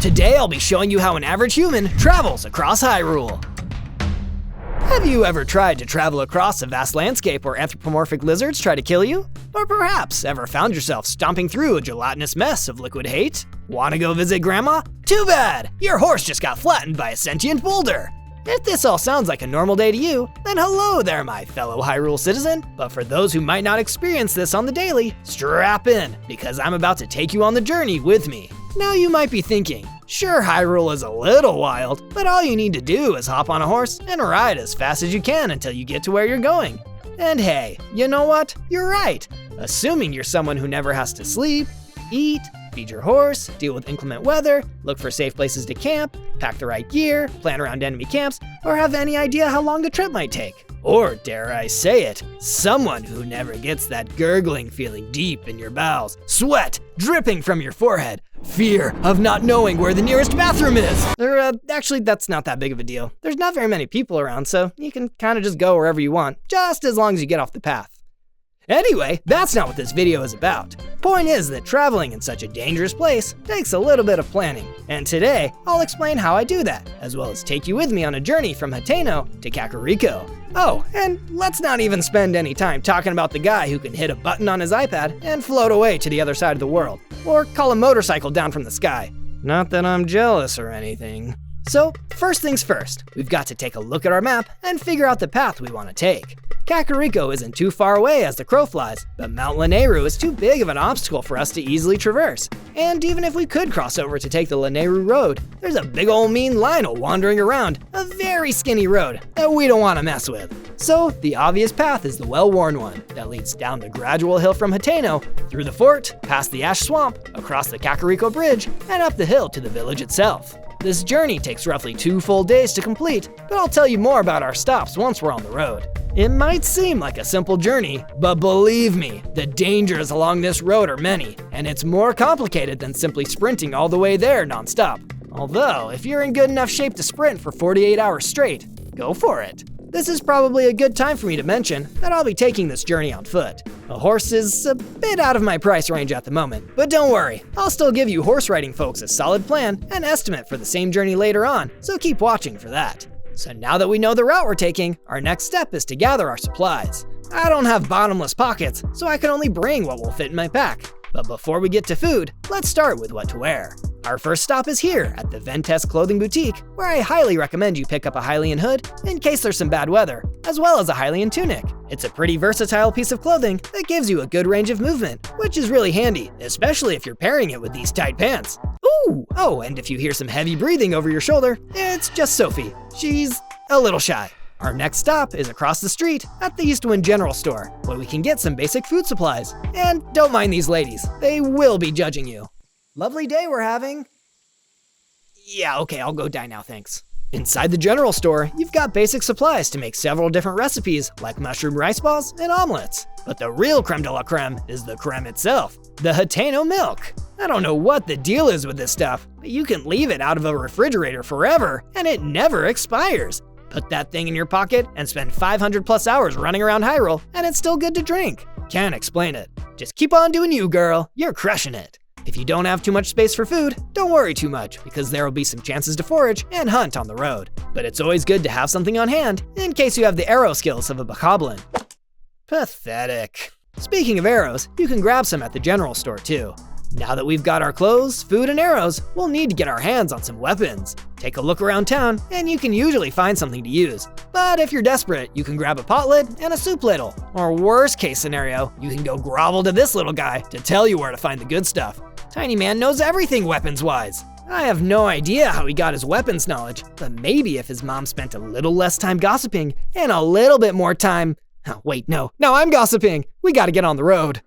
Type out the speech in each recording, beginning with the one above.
Today I'll be showing you how an average human travels across Hyrule. Have you ever tried to travel across a vast landscape where anthropomorphic lizards try to kill you? Or perhaps ever found yourself stomping through a gelatinous mess of liquid hate? Wanna go visit Grandma? Too bad! Your horse just got flattened by a sentient boulder! If this all sounds like a normal day to you, then hello there, my fellow Hyrule citizen. But for those who might not experience this on the daily, strap in, because I'm about to take you on the journey with me. Now you might be thinking, sure, Hyrule is a little wild, but all you need to do is hop on a horse and ride as fast as you can until you get to where you're going. And hey, you know what? You're right. Assuming you're someone who never has to sleep, eat, feed your horse, deal with inclement weather, look for safe places to camp, pack the right gear, plan around enemy camps, or have any idea how long the trip might take. Or dare I say it, someone who never gets that gurgling feeling deep in your bowels, sweat dripping from your forehead, fear of not knowing where the nearest bathroom is. Actually, that's not that big of a deal. There's not very many people around, so you can kind of just go wherever you want, just as long as you get off the path. Anyway, that's not what this video is about. Point is that traveling in such a dangerous place takes a little bit of planning, and today I'll explain how I do that, as well as take you with me on a journey from Hateno to Kakariko. Oh, and let's not even spend any time talking about the guy who can hit a button on his iPad and float away to the other side of the world, or call a motorcycle down from the sky. Not that I'm jealous or anything. So, first things first, we've got to take a look at our map and figure out the path we want to take. Kakariko isn't too far away as the crow flies, but Mount Lanayru is too big of an obstacle for us to easily traverse. And even if we could cross over to take the Lanayru road, there's a big ol' mean Lionel wandering around, a very skinny road that we don't want to mess with. So the obvious path is the well-worn one that leads down the gradual hill from Hateno, through the fort, past the Ash Swamp, across the Kakariko Bridge, and up the hill to the village itself. This journey takes roughly 2 full days to complete, but I'll tell you more about our stops once we're on the road. It might seem like a simple journey, but believe me, the dangers along this road are many, and it's more complicated than simply sprinting all the way there nonstop. Although, if you're in good enough shape to sprint for 48 hours straight, go for it. This is probably a good time for me to mention that I'll be taking this journey on foot. A horse is a bit out of my price range at the moment, but don't worry, I'll still give you horse riding folks a solid plan and estimate for the same journey later on, so keep watching for that. So now that we know the route we're taking, our next step is to gather our supplies. I don't have bottomless pockets, so I can only bring what will fit in my pack. But before we get to food, let's start with what to wear. Our first stop is here at the Ventes Clothing Boutique, where I highly recommend you pick up a Hylian hood in case there's some bad weather, as well as a Hylian tunic. It's a pretty versatile piece of clothing that gives you a good range of movement, which is really handy, especially if you're pairing it with these tight pants. Ooh! Oh, and if you hear some heavy breathing over your shoulder, it's just Sophie. She's a little shy. Our next stop is across the street at the Eastwind General Store, where we can get some basic food supplies. And don't mind these ladies, they will be judging you. Lovely day we're having. Yeah, okay, I'll go die now, thanks. Inside the general store, you've got basic supplies to make several different recipes, like mushroom rice balls and omelets. But the real creme de la creme is the creme itself, the Hateno milk. I don't know what the deal is with this stuff, but you can leave it out of a refrigerator forever, and it never expires. Put that thing in your pocket and spend 500 plus hours running around Hyrule, and it's still good to drink. Can't explain it. Just keep on doing you, girl. You're crushing it. If you don't have too much space for food, don't worry too much, because there will be some chances to forage and hunt on the road. But it's always good to have something on hand, in case you have the arrow skills of a bokoblin. Pathetic. Speaking of arrows, you can grab some at the general store too. Now that we've got our clothes, food, and arrows, we'll need to get our hands on some weapons. Take a look around town, and you can usually find something to use. But if you're desperate, you can grab a pot lid and a soup ladle. Or worst case scenario, you can go grovel to this little guy to tell you where to find the good stuff. Tiny man knows everything weapons-wise. I have no idea how he got his weapons knowledge, but maybe if his mom spent a little less time gossiping and a little bit more time… Oh, wait, no, I'm gossiping. We gotta get on the road.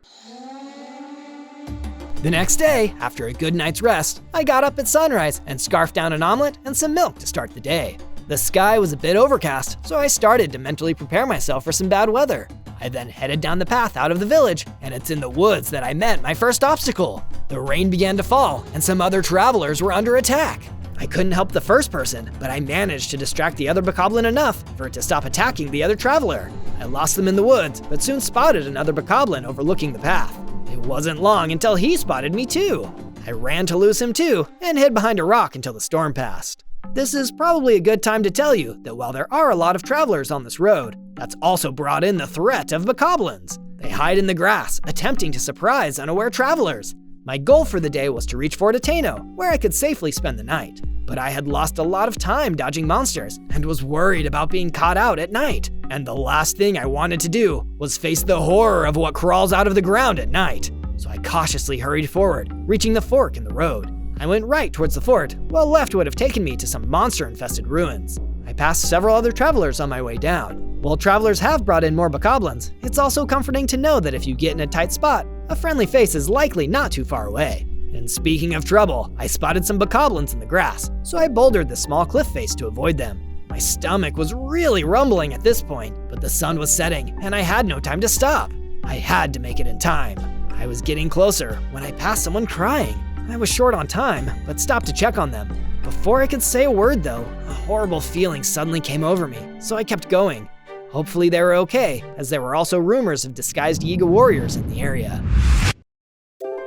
The next day, after a good night's rest, I got up at sunrise and scarfed down an omelet and some milk to start the day. The sky was a bit overcast, so I started to mentally prepare myself for some bad weather. I then headed down the path out of the village, and it's in the woods that I met my first obstacle. The rain began to fall, and some other travelers were under attack. I couldn't help the first person, but I managed to distract the other bokoblin enough for it to stop attacking the other traveler. I lost them in the woods, but soon spotted another bokoblin overlooking the path. It wasn't long until he spotted me too. I ran to lose him too, and hid behind a rock until the storm passed. This is probably a good time to tell you that while there are a lot of travelers on this road, that's also brought in the threat of bokoblins. They hide in the grass, attempting to surprise unaware travelers. My goal for the day was to reach Fort Ateno, where I could safely spend the night. But I had lost a lot of time dodging monsters and was worried about being caught out at night. And the last thing I wanted to do was face the horror of what crawls out of the ground at night. So I cautiously hurried forward, reaching the fork in the road. I went right towards the fort, while left would have taken me to some monster-infested ruins. I passed several other travelers on my way down. While travelers have brought in more bokoblins, it's also comforting to know that if you get in a tight spot, a friendly face is likely not too far away. And speaking of trouble, I spotted some bokoblins in the grass, so I bouldered the small cliff face to avoid them. My stomach was really rumbling at this point, but the sun was setting and I had no time to stop. I had to make it in time. I was getting closer when I passed someone crying. I was short on time, but stopped to check on them. Before I could say a word though, a horrible feeling suddenly came over me, so I kept going. Hopefully they were okay, as there were also rumors of disguised Yiga warriors in the area.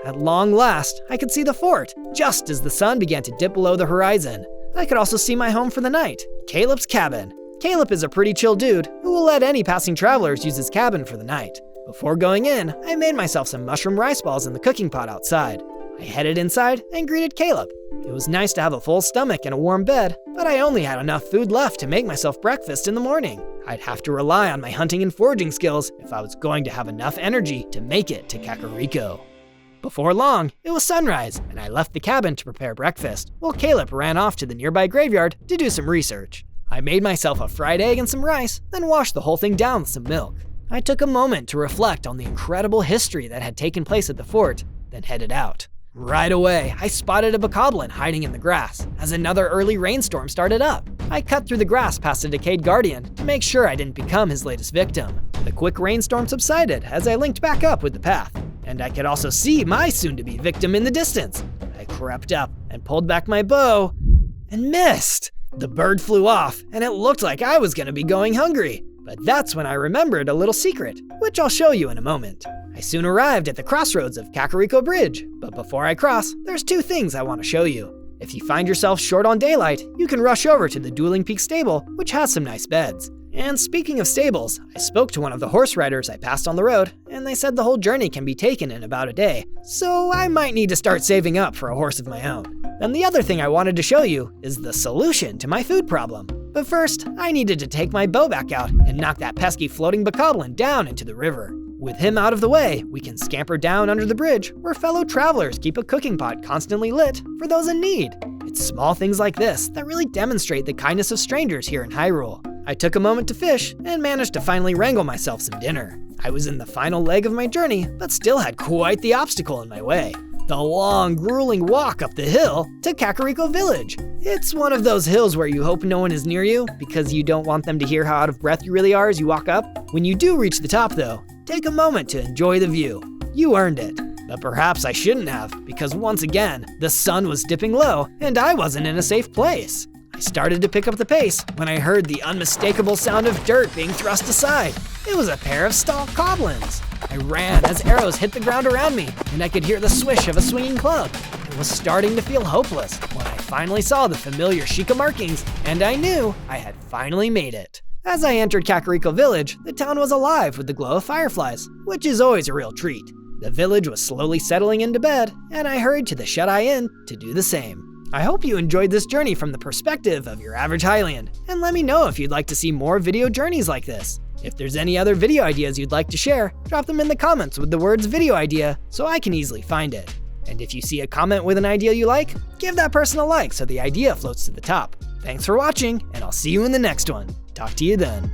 At long last, I could see the fort, just as the sun began to dip below the horizon. I could also see my home for the night, Caleb's cabin. Caleb is a pretty chill dude who will let any passing travelers use his cabin for the night. Before going in, I made myself some mushroom rice balls in the cooking pot outside. I headed inside and greeted Caleb. It was nice to have a full stomach and a warm bed, but I only had enough food left to make myself breakfast in the morning. I'd have to rely on my hunting and foraging skills if I was going to have enough energy to make it to Kakariko. Before long, it was sunrise, and I left the cabin to prepare breakfast, while Caleb ran off to the nearby graveyard to do some research. I made myself a fried egg and some rice, then washed the whole thing down with some milk. I took a moment to reflect on the incredible history that had taken place at the fort, then headed out. Right away, I spotted a bokoblin hiding in the grass as another early rainstorm started up. I cut through the grass past a decayed guardian to make sure I didn't become his latest victim. The quick rainstorm subsided as I linked back up with the path, and I could also see my soon-to-be victim in the distance. I crept up and pulled back my bow and missed. The bird flew off and it looked like I was gonna be going hungry. But that's when I remembered a little secret, which I'll show you in a moment. I soon arrived at the Crossroads of Kakariko Bridge, but before I cross, there's two things I want to show you. If you find yourself short on daylight, you can rush over to the Dueling Peak stable, which has some nice beds. And speaking of stables, I spoke to one of the horse riders I passed on the road, and they said the whole journey can be taken in about a day, so I might need to start saving up for a horse of my own. And the other thing I wanted to show you is the solution to my food problem. But first, I needed to take my bow back out and knock that pesky floating bokoblin down into the river. With him out of the way, we can scamper down under the bridge where fellow travelers keep a cooking pot constantly lit for those in need. It's small things like this that really demonstrate the kindness of strangers here in Hyrule. I took a moment to fish and managed to finally wrangle myself some dinner. I was in the final leg of my journey, but still had quite the obstacle in my way. The long, grueling walk up the hill to Kakariko Village. It's one of those hills where you hope no one is near you because you don't want them to hear how out of breath you really are as you walk up. When you do reach the top though, take a moment to enjoy the view. You earned it. But perhaps I shouldn't have, because once again, the sun was dipping low and I wasn't in a safe place. I started to pick up the pace when I heard the unmistakable sound of dirt being thrust aside. It was a pair of stalked goblins. I ran as arrows hit the ground around me, and I could hear the swish of a swinging club. I was starting to feel hopeless when I finally saw the familiar Sheikah markings, and I knew I had finally made it. As I entered Kakariko Village, the town was alive with the glow of fireflies, which is always a real treat. The village was slowly settling into bed, and I hurried to the Shut-Eye Inn to do the same. I hope you enjoyed this journey from the perspective of your average Hylian, and let me know if you'd like to see more video journeys like this. If there's any other video ideas you'd like to share, drop them in the comments with the words video idea so I can easily find it. And if you see a comment with an idea you like, give that person a like so the idea floats to the top. Thanks for watching, and I'll see you in the next one. Talk to you then.